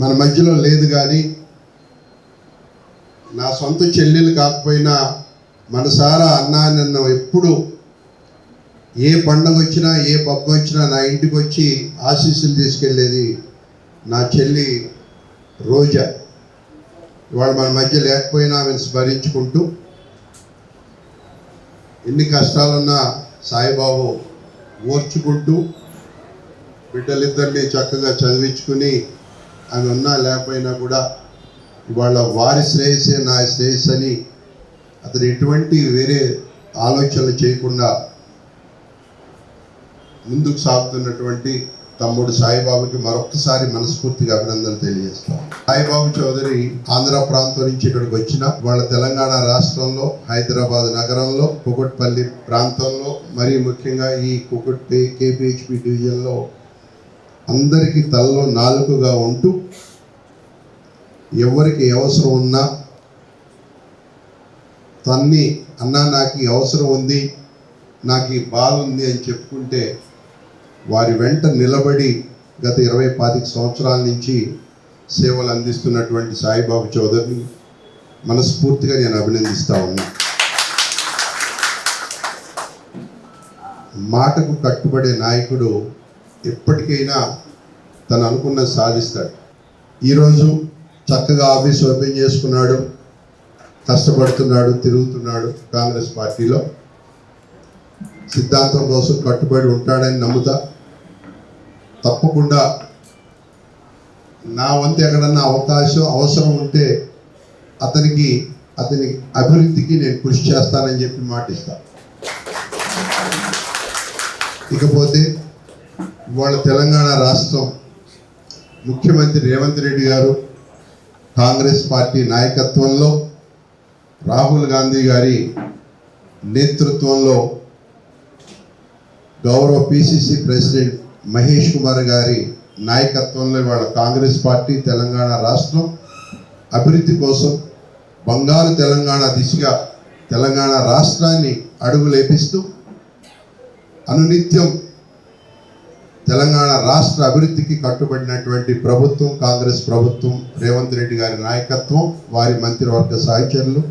మన మధ్యలో లేదు, కానీ నా సొంత చెల్లెలు కాకపోయినా మనసారా అన్నా నన్ను ఎప్పుడు ఏ పండుగ వచ్చినా ఏ పబ్బం వచ్చినా నా ఇంటికి వచ్చి ఆశీస్సులు తీసుకెళ్ళేది నా చెల్లి రోజా. ఇవాళ మన మధ్య లేకపోయినా ఆమెను స్మరించుకుంటూ ఎన్ని కష్టాలున్నా సాయిబాబు ఓర్చుకుంటూ బిడ్డలిద్దరిని చక్కగా చదివించుకుని ఆమె ఉన్నా లేకపోయినా కూడా ఇవాళ వారి శ్రేయస్సే నా శ్రేయస్సు అని అతను ఎటువంటి వేరే ఆలోచనలు చేయకుండా ముందుకు సాగుతున్నటువంటి తమ్ముడు సాయిబాబుకి మరొక్కసారి మనస్ఫూర్తిగా అభినందనలు తెలియజేస్తాం. సాయిబాబు చౌదరి ఆంధ్ర ప్రాంతం నుంచి ఇక్కడికి వచ్చిన వాళ్ళ తెలంగాణ రాష్ట్రంలో హైదరాబాద్ నగరంలో కుకట్పల్లి ప్రాంతంలో మరీ ముఖ్యంగా ఈ కేపీహెచ్పి డివిజన్లో అందరికీ తలలో నాలుకగా ఉంటూ ఎవరికి అవసరం ఉన్నా తన్ని అన్నా నాకు అవసరం ఉంది, నాకు ఈ బాధ ఉంది అని చెప్పుకుంటే వారి వెంట నిలబడి గత 20-25 సంవత్సరాల నుంచి సేవలు అందిస్తున్నటువంటి సాయిబాబు చౌదరిని మనస్ఫూర్తిగా నేను అభినందిస్తా ఉన్నా. మాటకు కట్టుబడే నాయకుడు ఎప్పటికైనా తను అనుకున్నది సాధిస్తాడు. ఈరోజు చక్కగా ఆఫీస్ ఓపెన్ చేసుకున్నాడు, కష్టపడుతున్నాడు, తిరుగుతున్నాడు. కాంగ్రెస్ పార్టీలో సిద్ధాంతం కోసం కట్టుబడి ఉంటాడని నమ్ముతా. తప్పకుండా నా వంతు ఎక్కడన్నా అవసరం ఉంటే అతని అభివృద్ధికి నేను కృషి చేస్తానని చెప్పి మాటిస్తా. ఇకపోతే ఇవాళ తెలంగాణ రాష్ట్రం ముఖ్యమంత్రి రేవంత్ రెడ్డి గారు కాంగ్రెస్ పార్టీ నాయకత్వంలో రాహుల్ గాంధీ గారి నేతృత్వంలో గౌరవ పిసిసి ప్రెసిడెంట్ మహేష్ కుమార్ గారి నాయకత్వంలో ఇవాళ కాంగ్రెస్ పార్టీ తెలంగాణ రాష్ట్రం అభివృద్ధి కోసం బంగారు తెలంగాణ దిశగా తెలంగాణ రాష్ట్రాన్ని అడుగులేపిస్తూ అనునిత్యం తెలంగాణ రాష్ట్ర అభివృద్ధికి కట్టుబడినటువంటి ప్రభుత్వం కాంగ్రెస్ ప్రభుత్వం, రేవంత్ రెడ్డి గారి నాయకత్వం, వారి మంత్రివర్గ సహచరులు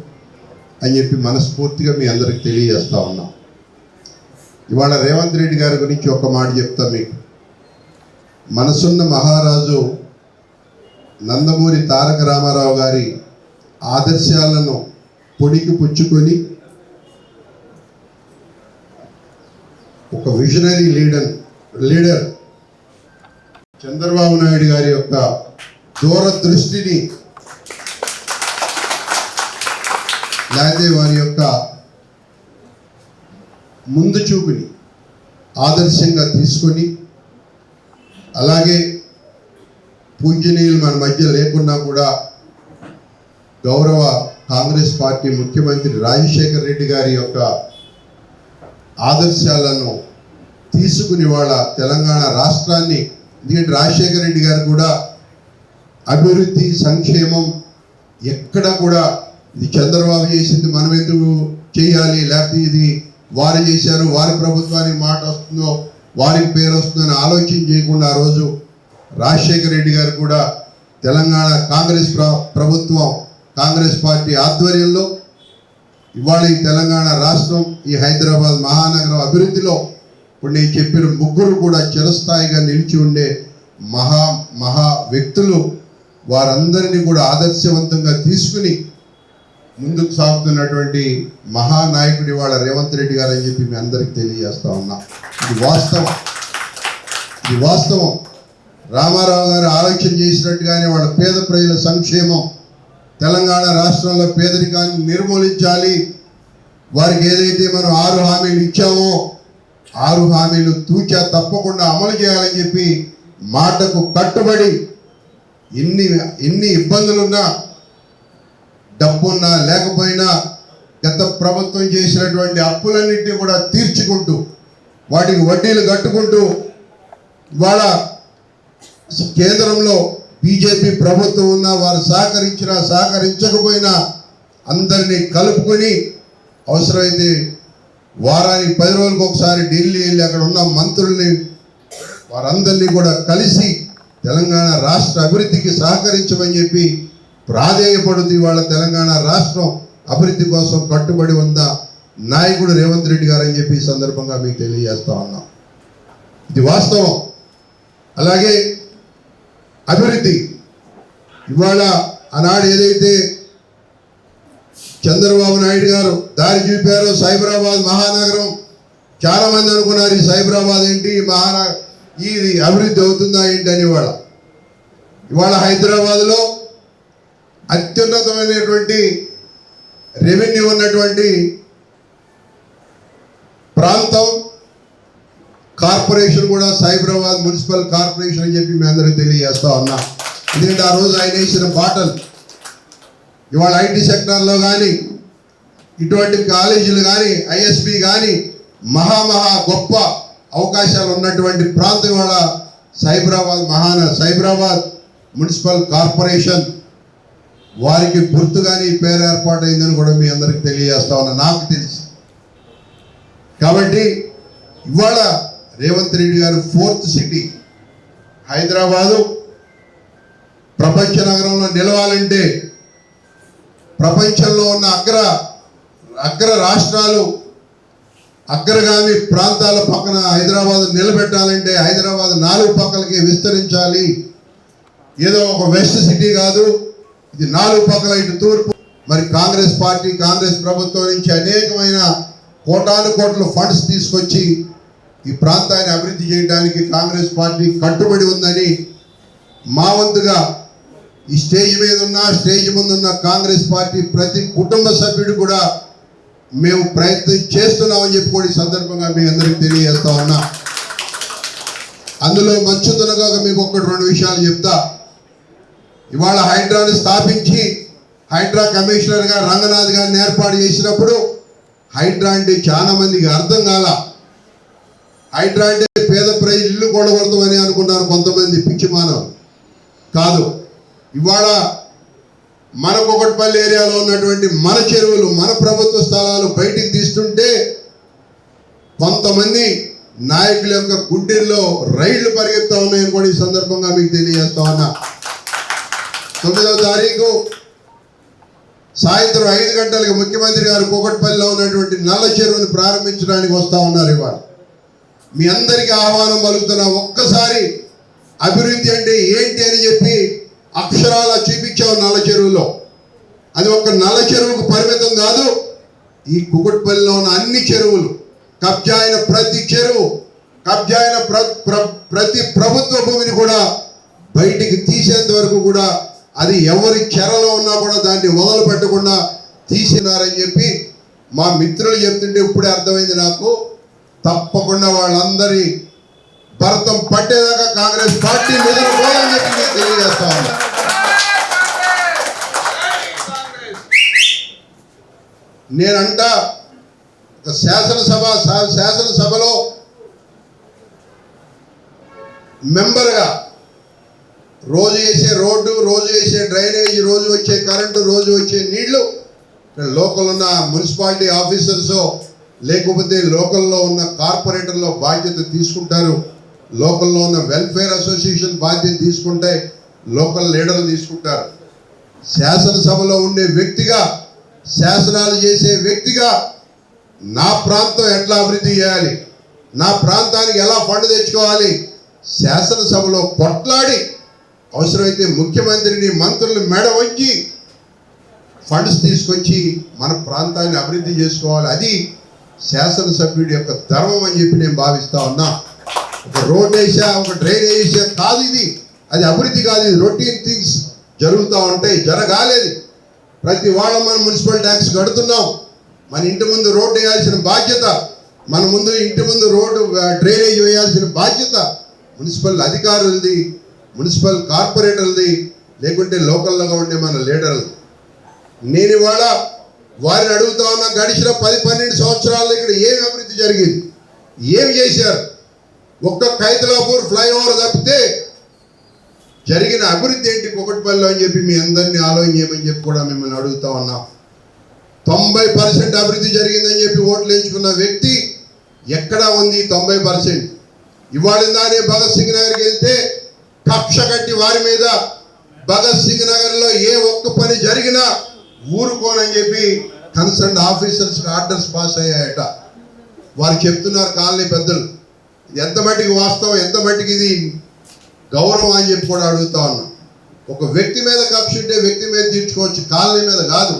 అని చెప్పి మనస్ఫూర్తిగా మీ అందరికి తెలియజేస్తా ఉన్నాం. ఇవాళ రేవంత్ రెడ్డి గారి గురించి ఒక మాట చెప్తా మీకు. మనసున్న మహారాజు నందమూరి తారక రామారావు గారి ఆదర్శాలను పొడికి పుచ్చుకొని ఒక విజనరీ లీడర్ చంద్రబాబు నాయుడు గారి యొక్క దూరదృష్టిని లేకపోతే వారి యొక్క ముందు చూపుని ఆదర్శంగా తీసుకొని, అలాగే పూజనీయులు మన మధ్య లేకున్నా కూడా గౌరవ కాంగ్రెస్ పార్టీ ముఖ్యమంత్రి రాజశేఖర్ రెడ్డి గారి యొక్క ఆదర్శాలను తీసుకుని వాళ్ళ తెలంగాణ రాష్ట్రాన్ని, ఎందుకంటే రాజశేఖర రెడ్డి గారు కూడా అభివృద్ధి సంక్షేమం ఎక్కడ కూడా ఇది చంద్రబాబు చేసింది మనం ఎందుకు చేయాలి, లేకపోతే ఇది వారు చేశారు వారి ప్రభుత్వానికి మాట వస్తుందో వారికి పేరు వస్తుందని ఆలోచన చేయకుండా ఆ రోజు రాజశేఖర రెడ్డి గారు కూడా తెలంగాణ కాంగ్రెస్ ప్రభుత్వం కాంగ్రెస్ పార్టీ ఆధ్వర్యంలో ఇవాళ ఈ తెలంగాణ రాష్ట్రం ఈ హైదరాబాద్ మహానగరం అభివృద్ధిలో ఇప్పుడు నేను చెప్పిన ముగ్గురు కూడా చిరస్థాయిగా నిలిచి ఉండే మహా వ్యక్తులు. వారందరినీ కూడా ఆదర్శవంతంగా తీసుకుని ముందుకు సాగుతున్నటువంటి మహానాయకుడు ఇవాళ రేవంత్ రెడ్డి గారు అని చెప్పి మీ అందరికి తెలియజేస్తా ఉన్నా. ఇది వాస్తవం. రామారావు గారు ఆలోచన చేసినట్టుగానే వాళ్ళ పేద ప్రజల సంక్షేమం, తెలంగాణ రాష్ట్రంలో పేదరికాన్ని నిర్మూలించాలి. వారికి ఏదైతే మనం 6 హామీలు ఇచ్చామో 6 హామీలు తూచా తప్పకుండా అమలు చేయాలని చెప్పి మాటకు కట్టుబడి ఎన్ని ఇబ్బందులున్నా, డబ్బున్నా లేకపోయినా గత ప్రభుత్వం చేసినటువంటి అప్పులన్నింటినీ కూడా తీర్చుకుంటూ వాటికి వడ్డీలు కట్టుకుంటూ ఇవాళ కేంద్రంలో బీజేపీ ప్రభుత్వం ఉన్న వారు సహకరించినా సహకరించకపోయినా అందరినీ కలుపుకొని అవసరమైతే వారానికి 10 రోజులకు ఒకసారి ఢిల్లీ వెళ్ళి అక్కడ ఉన్న మంత్రుల్ని వారందరినీ కూడా కలిసి తెలంగాణ రాష్ట్ర అభివృద్ధికి సహకరించమని చెప్పి ప్రాధేయపడుతూ వాళ్ళ తెలంగాణ రాష్ట్రం అభివృద్ధి కోసం కట్టుబడి ఉన్న నాయకుడు రేవంత్ రెడ్డి గారు అని చెప్పి ఈ సందర్భంగా మీకు తెలియజేస్తా ఉన్నాం. ఇది వాస్తవం. అలాగే అభివృద్ధి ఇవాళ ఆనాడు ఏదైతే చంద్రబాబు నాయుడు గారు దారి చూపారో సైబరాబాద్ మహానగరం, చాలా మంది అనుకున్నారు ఈ సైబరాబాద్ ఏంటి, ఇది అభివృద్ధి అవుతుందా ఏంటి అని. ఇవాళ హైదరాబాద్లో అత్యున్నతమైనటువంటి రెవెన్యూ ఉన్నటువంటి ప్రాంతం కార్పొరేషన్ కూడా సైబరాబాద్ మున్సిపల్ కార్పొరేషన్ అని చెప్పి మీ అందరికీ తెలియజేస్తా ఉన్నా. ఎందుకంటే ఆ రోజు ఆయన వేసిన బాటలు ఇవాళ ఐటీ సెక్టార్లో కానీ, ఇటువంటి కాలేజీలు కానీ, ఐఎస్బి కానీ మహా గొప్ప అవకాశాలు ఉన్నటువంటి ప్రాంతం ఇవాళ సైబరాబాద్ మున్సిపల్ కార్పొరేషన్. వారికి గుర్తుగానే ఈ పేరు ఏర్పాటైందని కూడా మీ అందరికి తెలియజేస్తా ఉన్నా, నాకు తెలుసు. కాబట్టి ఇవాళ రేవంత్ రెడ్డి గారు 4th సిటీ హైదరాబాదు ప్రపంచ నగరంలో నిలవాలంటే, ప్రపంచంలో ఉన్న అగ్ర రాష్ట్రాలు, అగ్రగామి ప్రాంతాల పక్కన హైదరాబాద్ నిలబెట్టాలంటే హైదరాబాద్ 4 పక్కలకి విస్తరించాలి. ఏదో ఒక వెస్ట్ సిటీ కాదు, ఇది 4 పక్కల ఇటు తూర్పు. మరి కాంగ్రెస్ ప్రభుత్వం నుంచి అనేకమైన కోట్ల ఫండ్స్ తీసుకొచ్చి ఈ ప్రాంతాన్ని అభివృద్ధి చేయడానికి కాంగ్రెస్ పార్టీ కట్టుబడి ఉందని మా వంతుగా ఈ స్టేజ్ ముందున్న కాంగ్రెస్ పార్టీ ప్రతి కుటుంబ సభ్యుడు కూడా మేము ప్రయత్నం చేస్తున్నామని చెప్పి కూడా ఈ సందర్భంగా మీ అందరికీ తెలియజేస్తా ఉన్నా. అందులో మంచుతునగా మీకు 1-2 విషయాలు చెప్తా. ఇవాళ హైడ్రాని స్థాపించి హైడ్రా కమిషనర్గా రంగనాథ్ గారిని ఏర్పాటు చేసినప్పుడు హైడ్రా అంటే చాలా మందికి అర్థం కాల. హైడ్రా అంటే పేద ప్రజలు ఇల్లు కూడగొడతామని అనుకున్నారు కొంతమంది పిచ్చి మానవులు. కాదు, ఇవాళ మన కుకట్పల్లి ఏరియాలో ఉన్నటువంటి మన చెరువులు, మన ప్రభుత్వ స్థలాలు బయటికి తీస్తుంటే కొంతమంది నాయకుల యొక్క గుండెల్లో రైళ్లు పరిగెత్తా ఉన్నాయని కూడా ఈ సందర్భంగా మీకు తెలియజేస్తా ఉన్నా. 9వ తారీఖు సాయంత్రం 5 గంటలకు ముఖ్యమంత్రి గారు కుకట్పల్లిలో ఉన్నటువంటి నల్ల చెరువుని ప్రారంభించడానికి వస్తూ ఉన్నారు. ఇవాళ మీ అందరికీ ఆహ్వానం పలుకుతున్నా, ఒక్కసారి అభివృద్ధి అంటే ఏంటి అని చెప్పి అక్షరాల చూపించావు నల్ల చెరువులో. అది ఒక నల్ల చెరువుకు పరిమితం కాదు, ఈ కుకట్పల్లిలో ఉన్న అన్ని చెరువులు, కబ్జా అయిన ప్రతి చెరువు, కబ్జా అయిన ప్రతి ప్రభుత్వ భూమిని కూడా బయటికి తీసేంత వరకు కూడా అది ఎవరి చెరలో ఉన్నా కూడా దాన్ని వదలు పెట్టకుండా తీసినారని చెప్పి మా మిత్రులు చెప్తుంటే ఇప్పుడే అర్థమైంది నాకు. తప్పకుండా వాళ్ళందరి భరతం పట్టేదాకా కాంగ్రెస్ పార్టీ నిద్రపోవాలని చెప్పి నేను తెలియజేస్తా ఉన్నా. నేనంట శాసనసభలో మెంబర్గా రోజు వేసే రోడ్డు, రోజు వేసే డ్రైనేజ్, రోజు వచ్చే కరెంటు, రోజు వచ్చే నీళ్లు లోకల్ ఉన్న మున్సిపాలిటీ ఆఫీసర్స్ లేకపోతే లోకల్లో ఉన్న కార్పొరేటర్లో బాధ్యత తీసుకుంటారు. లోకల్లో ఉన్న వెల్ఫేర్ అసోసియేషన్ బాధ్యత తీసుకుంటే లోకల్ లీడర్లు తీసుకుంటారు. శాసనసభలో ఉండే వ్యక్తిగా, శాసనాలు చేసే వ్యక్తిగా నా ప్రాంతం ఎట్లా అభివృద్ధి చేయాలి, నా ప్రాంతానికి ఎలా ఫండ్ తెచ్చుకోవాలి, శాసనసభలో కొట్లాడి అవసరమైతే ముఖ్యమంత్రిని, మంత్రులు మెడ వంచి ఫండ్స్ తీసుకొచ్చి మన ప్రాంతాన్ని అభివృద్ధి చేసుకోవాలి. అది శాసనసభ్యుడి యొక్క ధర్మం అని చెప్పి నేను భావిస్తా ఉన్నా. ఒక రోడ్ వేసా, ఒక డ్రైనేజ్ వేసా కాదు ఇది. అది అభివృద్ధి కాదు, ఇది రొటీన్ థింగ్స్ జరుగుతూ ఉంటాయి, జరగాలేదు. ప్రతి వాళ్ళం మనం మున్సిపల్ ట్యాక్స్ కడుతున్నాం. మన ఇంటి ముందు రోడ్డు వేయాల్సిన బాధ్యత, మన ముందు ఇంటి ముందు రోడ్డు డ్రైనేజ్ వేయాల్సిన బాధ్యత మున్సిపల్ అధికారులది, మున్సిపల్ కార్పొరేటర్లది, లేకుంటే లోకల్గా ఉండే మన లీడర్లు. నేను ఇవాళ వారిని అడుగుతా ఉన్నా, గడిచిన 10-12 సంవత్సరాల్లో ఇక్కడ ఏమి అభివృద్ధి జరిగింది, ఏమి చేశారు? ఒక్క ఖైతలాపూర్ ఫ్లైఓవర్ తప్పితే జరిగిన అభివృద్ధి ఏంటి కుకట్పల్లిలో అని చెప్పి మీ అందరినీ ఆలోచన చేయమని చెప్పి కూడా మిమ్మల్ని అడుగుతా ఉన్నా. 90% అభివృద్ధి జరిగిందని చెప్పి ఓట్లు వేయించుకున్న వ్యక్తి ఎక్కడా ఉంది 90%? ఇవాళ భగత్ సింగ్ నగర్కి వెళ్తే కక్ష కట్టి వారి మీద భగత్ సింగ్ నగర్లో ఏ ఒక్క పని జరిగినా ఊరుకోనని చెప్పి కన్సర్న్ ఆఫీసర్స్ ఆర్డర్స్ పాస్ అయ్యాయట. వారు చెప్తున్నారు కాలనీ పెద్దలు. ఎంత మట్టికి వాస్తవం, ఎంత మట్టికి ఇది గౌరవం అని చెప్పి కూడా అడుగుతా ఉన్నాం. ఒక వ్యక్తి మీద కక్ష ఉంటే వ్యక్తి మీద తీర్చుకోవచ్చు, కాలనీ మీద కాదు.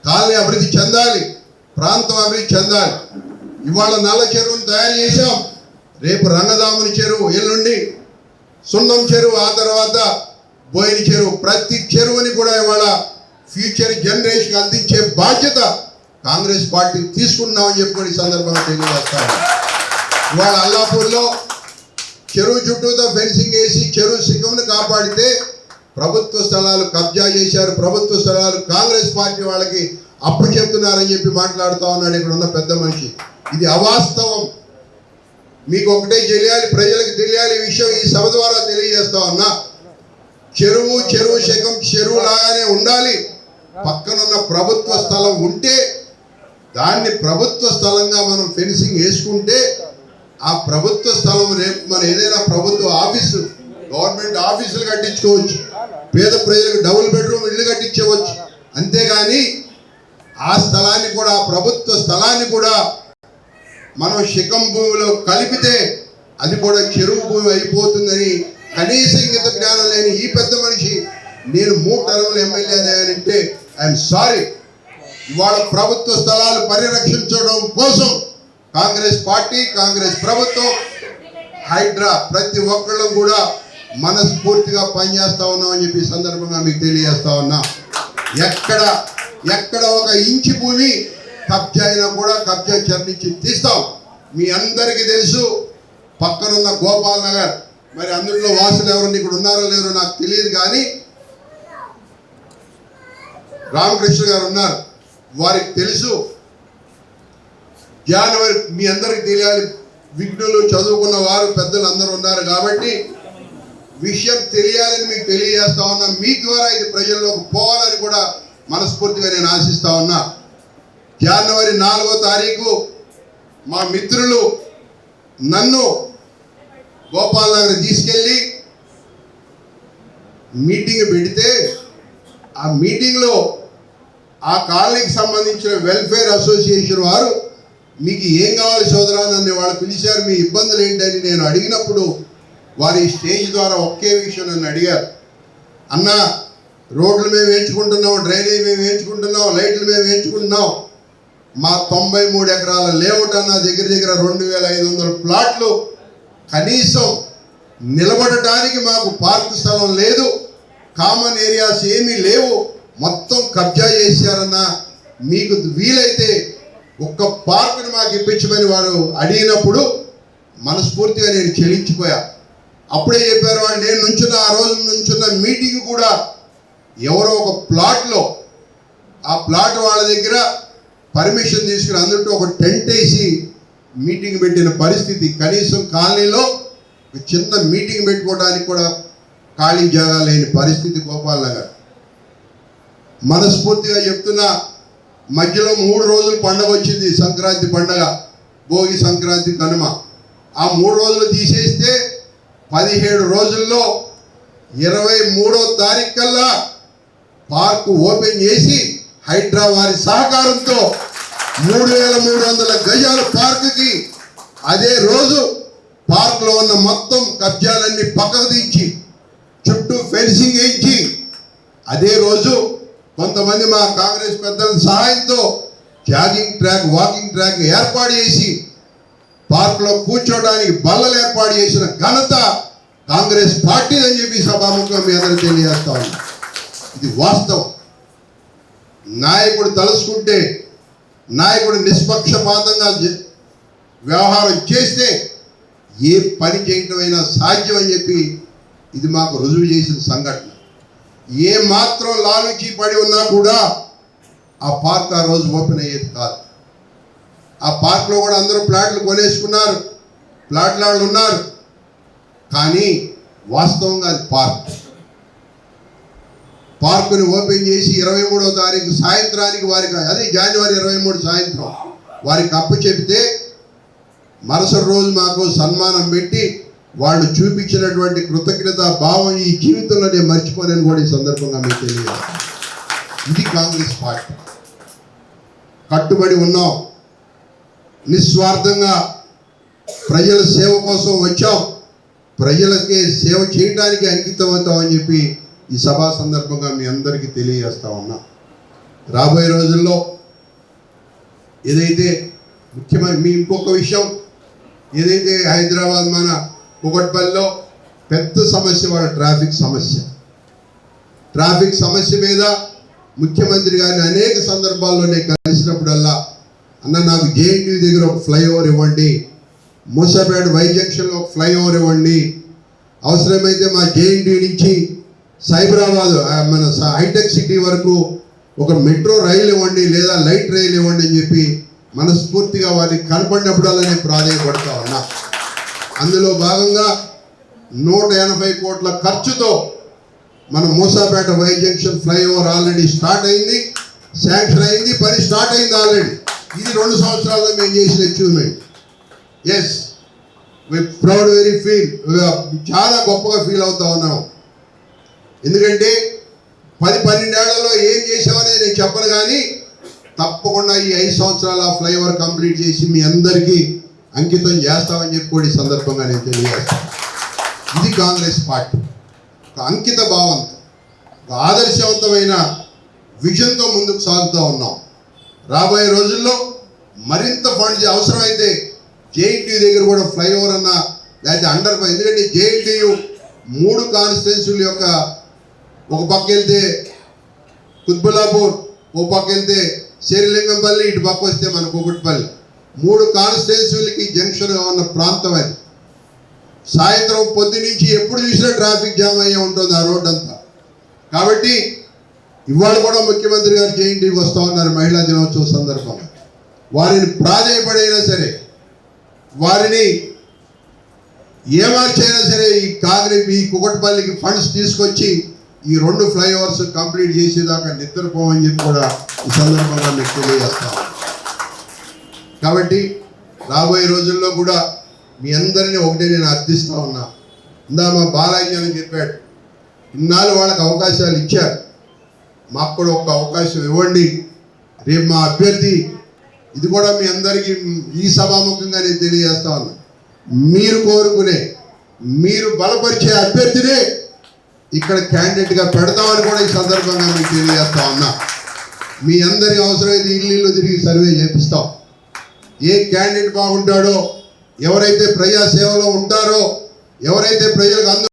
కాలనీ అభివృద్ధి చెందాలి, ప్రాంతం అభివృద్ధి చెందాలి. ఇవాళ నల్ల చెరువును తయారు చేశాం, రేపు రంగదాముని చెరువు, ఎల్లుండి సున్నం చెరువు, ఆ తర్వాత బోయిని చెరువు. ప్రతి చెరువుని కూడా ఇవాళ ఫ్యూచర్ జనరేషన్ అందించే బాధ్యత కాంగ్రెస్ పార్టీ తీసుకున్నామని చెప్పి ఈ సందర్భంగా తెలియజేస్తాను. ఇవాళ అల్లాపూర్లో చెరువు చుట్టూతో ఫెన్సింగ్ వేసి చెరువు శిఖంను కాపాడితే ప్రభుత్వ స్థలాలు కబ్జా చేశారు, ప్రభుత్వ స్థలాలు కాంగ్రెస్ పార్టీ వాళ్ళకి అప్పు చెప్తున్నారని చెప్పి మాట్లాడుతూ ఉన్నాడు ఇక్కడ ఉన్న పెద్ద మనిషి. ఇది అవాస్తవం. మీకు ఒకటే తెలియాలి, ప్రజలకు తెలియాలి ఈ విషయం, ఈ సభ ద్వారా తెలియజేస్తా ఉన్నా. చెరువు శకం చెరువు లాగానే ఉండాలి. పక్కనున్న ప్రభుత్వ స్థలం ఉంటే దాన్ని ప్రభుత్వ స్థలంగా మనం ఫెన్సింగ్ వేసుకుంటే ఆ ప్రభుత్వ స్థలం రేపు మనం ఏదైనా ప్రభుత్వ ఆఫీసు, గవర్నమెంట్ ఆఫీసులు కట్టించుకోవచ్చు, పేద ప్రజలకు డబుల్ బెడ్రూమ్ ఇల్లు కట్టించవచ్చు. అంతేగాని ఆ స్థలాన్ని కూడా, ఆ ప్రభుత్వ స్థలాన్ని కూడా మనం శిఖం భూమిలో కలిపితే అది కూడా చెరువు భూమి అయిపోతుందని కనీస ఇంగిత జ్ఞానం లేని ఈ పెద్ద మనిషి నేను 3 టర్ములు ఎమ్మెల్యే అంటే ఐఎమ్ సారీ. ఇవాళ ప్రభుత్వ స్థలాలు పరిరక్షించడం కోసం కాంగ్రెస్ పార్టీ, కాంగ్రెస్ ప్రభుత్వం, హైడ్రా ప్రతి ఒక్కళ్ళు కూడా మనస్ఫూర్తిగా పనిచేస్తా ఉన్నామని చెప్పి సందర్భంగా మీకు తెలియజేస్తా ఉన్నా. ఎక్కడ ఒక ఇంచి భూమి కబ్జా అయినా కూడా కబ్జా చర్చించి తీస్తాం. మీ అందరికీ తెలుసు పక్కనున్న గోపాల్ నగర్, మరి అందులో వాసులు ఎవరు ఇక్కడ ఉన్నారో లేరో నాకు తెలియదు, కానీ రామకృష్ణ గారు ఉన్నారు, వారికి తెలుసు. జనవరి మీ అందరికి తెలియాలి, విఘ్నులు చదువుకున్న వారు పెద్దలు అందరూ ఉన్నారు కాబట్టి విషయం తెలియాలని మీకు తెలియజేస్తా ఉన్నా. మీ ద్వారా ఇది ప్రజల్లోకి పోవాలని కూడా మనస్ఫూర్తిగా నేను ఆశిస్తా ఉన్నా. జనవరి 4వ తారీఖు మా మిత్రులు నన్ను గోపాల్ నగర్ తీసుకెళ్ళి మీటింగ్ పెడితే ఆ మీటింగ్లో ఆ కాలనీకి సంబంధించిన వెల్ఫేర్ అసోసియేషన్ వారు మీకు ఏం కావాలి సోదరా నన్ను వాళ్ళు పిలిచారు, మీ ఇబ్బందులు ఏంటని నేను అడిగినప్పుడు వారి స్టేజ్ ద్వారా ఒకే విషయం నన్ను అడిగారు. అన్న, రోడ్లు మేము వేయించుకుంటున్నాం, డ్రైనేజ్ మేము వేయించుకుంటున్నాం, లైట్లు మేము వేయించుకుంటున్నాం, మా 93 ఎకరాల లేఅవుట్ అన్న దగ్గర 2500 ప్లాట్లు కనీసం నిలబడటానికి మాకు పార్కు స్థలం లేదు, కామన్ ఏరియాస్ ఏమీ లేవు, మొత్తం కబ్జా చేశారన్నా, మీకు వీలైతే ఒక్క పార్కుని మాకు ఇప్పించమని వారు అడిగినప్పుడు మనస్ఫూర్తిగా నేను చెల్లించిపోయా. అప్పుడే చెప్పారు వాళ్ళు, నేను నుంచున్న ఆ రోజు నుంచున్న మీటింగ్ కూడా ఎవరో ఒక ప్లాట్లో, ఆ ప్లాట్ వాళ్ళ దగ్గర పర్మిషన్ తీసుకుని అందులో ఒక టెంట్ వేసి మీటింగ్ పెట్టిన పరిస్థితి. కనీసం కాలనీలో ఒక చిన్న మీటింగ్ పెట్టుకోవడానికి కూడా ఖాళీ జాగా లేని పరిస్థితి గోపాల్ నగర్. మనస్ఫూర్తిగా చెప్తున్నా, మధ్యలో 3 రోజులు పండగ వచ్చింది, సంక్రాంతి పండగ, భోగి, సంక్రాంతి, కనుమ. ఆ 3 రోజులు తీసేస్తే 17 రోజుల్లో 23వ తారీఖు కల్లా పార్కు ఓపెన్ చేసి హైడ్రా వారి సహకారంతో 3300 గజాల పార్కుకి అదే రోజు పార్కులో ఉన్న మొత్తం కబ్జాలన్నీ పక్కకు దించి చుట్టూ ఫెన్సింగ్ వేయించి అదే రోజు కొంతమంది మా కాంగ్రెస్ పెద్దల సహాయంతో జాగింగ్ ట్రాక్, వాకింగ్ ట్రాక్ ఏర్పాటు చేసి పార్కులో కూర్చోడానికి బల్లలు ఏర్పాటు చేసిన ఘనత కాంగ్రెస్ పార్టీ అని చెప్పి సభాముఖంగా మీ అందరూ తెలియజేస్తా ఉన్నా. ఇది వాస్తవం. నాయకుడు తలుసుకుంటే, నాయకుడు నిష్పక్షపాతంగా వ్యవహారం చేస్తే ఏ పని చేయటమైనా సాధ్యం అని చెప్పి ఇది మాకు రుజువు చేసిన సంఘటన. ఏ మాత్రం లాలూచి పడి ఉన్నా కూడా ఆ పార్క్ ఆ రోజు ఓపెన్ అయ్యేది కాదు. ఆ పార్క్లో కూడా అందరూ ప్లాట్లు కొనేసుకున్నారు, ప్లాట్ల వాళ్ళు ఉన్నారు. కానీ వాస్తవంగా అది పార్కుని ఓపెన్ చేసి 23వ తారీఖు సాయంత్రానికి వారికి, అదే జనవరి 23 సాయంత్రం వారికి అప్పచెప్తే మరుసటి రోజు మాకు సన్మానం పెట్టి వాళ్ళు చూపించినటువంటి కృతజ్ఞత భావం ఈ జీవితంలో నేను మర్చిపోలేని కూడా ఈ సందర్భంగా మీకు తెలియదు. ఇది కాంగ్రెస్ పార్టీ. కట్టుబడి ఉన్నాం, నిస్వార్థంగా ప్రజల సేవ కోసం వచ్చాం, ప్రజలకే సేవ చేయడానికి అంకితం అవుతామని చెప్పి ఈ సభా సందర్భంగా మీ అందరికీ తెలియజేస్తా ఉన్నా. రాబోయే రోజుల్లో ఏదైతే ముఖ్యమైన మీ ఇంకొక విషయం, ఏదైతే హైదరాబాద్ మన కూకట్పల్లిలో పెద్ద సమస్య వాళ్ళ ట్రాఫిక్ సమస్య మీద ముఖ్యమంత్రి గారిని అనేక సందర్భాల్లో నేను కలిసినప్పుడల్లా, అన్న నాకు జేఎన్టీ దగ్గర ఒక ఫ్లైఓవర్ ఇవ్వండి, మూసాపేట వై జంక్షన్లో ఒక ఫ్లైఓవర్ ఇవ్వండి, అవసరమైతే మా జేఎన్టీ నుంచి సైబరాబాద్ మన హైటెక్ సిటీ వరకు ఒక మెట్రో రైలు ఇవ్వండి, లేదా లైట్ రైలు ఇవ్వండి అని చెప్పి మనస్ఫూర్తిగా వారికి కనపడినప్పుడల్లా నేను ప్రాధాన్యపడతా ఉన్నా. అందులో భాగంగా 180 కోట్ల ఖర్చుతో మన Moosapet Y junction flyover already start అయింది, శాంక్షన్ అయింది, పని స్టార్ట్ అయింది ఆల్రెడీ. ఇది 2 సంవత్సరాల్లో మేము చేసిన achievement. Yes, we proud very feel, చాలా గొప్పగా ఫీల్ అవుతా ఉన్నాం. ఎందుకంటే 10-12 ఏళ్లలో ఏం చేసామనేది నేను చెప్పను, కానీ తప్పకుండా ఈ 5 సంవత్సరాల ఫ్లైఓవర్ కంప్లీట్ చేసి మీ అందరికీ అంకితం చేస్తామని చెప్పి కూడా ఈ సందర్భంగా నేను తెలియజేస్తాను. ఇది కాంగ్రెస్ పార్టీ. ఒక అంకిత భావంతో, ఒక ఆదర్శవంతమైన విజన్తో ముందుకు సాగుతూ ఉన్నాం. రాబోయే రోజుల్లో మరింత ఫండ్స్ అవసరమైతే జేఎన్టీ దగ్గర కూడా ఫ్లైఓవర్ అన్న లేకపోతే అండర్, ఎందుకంటే జేఎన్టీయు 3 కాన్స్టిట్యున్సీల యొక్క, ఒక పక్క వెళ్తే కుత్బుల్లాపూర్, ఓ పక్క వెళ్తే శ్రీలింగంపల్లి, ఇటు పక్క వస్తే మన కూకట్పల్లి, 3 కాన్స్టిట్యున్సీలకి జంక్షన్గా ఉన్న ప్రాంతం అది. సాయంత్రం పొద్దు నుంచి ఎప్పుడు చూసినా ట్రాఫిక్ జామ్ అయ్యే ఉంటుంది ఆ రోడ్ అంతా. కాబట్టి ఇవాళ కూడా ముఖ్యమంత్రి గారు జేఎన్టీకి వస్తూ ఉన్నారు మహిళా దినోత్సవం సందర్భంగా. వారిని ప్రాధాన్యపడైనా సరే, వారిని ఏమార్చైనా సరే ఈ కూకట్పల్లికి ఫండ్స్ తీసుకొచ్చి ఈ 2 ఫ్లైఓవర్స్ కంప్లీట్ చేసేదాకా నిద్రపోవని చెప్పి కూడా ఈ సందర్భంగా మీకు తెలియజేస్తాం. కాబట్టి రాబోయే రోజుల్లో కూడా మీ అందరినీ ఒకటే నేను అర్థిస్తూ ఉన్నా. ఇందా మా బాలాజీ అని చెప్పాడు, ఇన్నాళ్ళు వాళ్ళకి అవకాశాలు ఇచ్చారు, మాకు కూడా ఒక అవకాశం ఇవ్వండి. రేపు మా అభ్యర్థి, ఇది కూడా మీ అందరికీ ఈ సభాముఖంగా నేను తెలియజేస్తా ఉన్నా, మీరు కోరుకునే, మీరు బలపరిచే అభ్యర్థినే ఇక్కడ క్యాండిడేట్గా పెడతామని కూడా ఈ సందర్భంగా మీకు తెలియజేస్తా ఉన్నా. మీ అందరి అవసరమైతే ఇల్లు తిరిగి సర్వే చేపిస్తాం. ఏ క్యాండిడేట్ బాగుంటాడో, ఎవరైతే ప్రజాసేవలో ఉంటారో, ఎవరైతే ప్రజలకు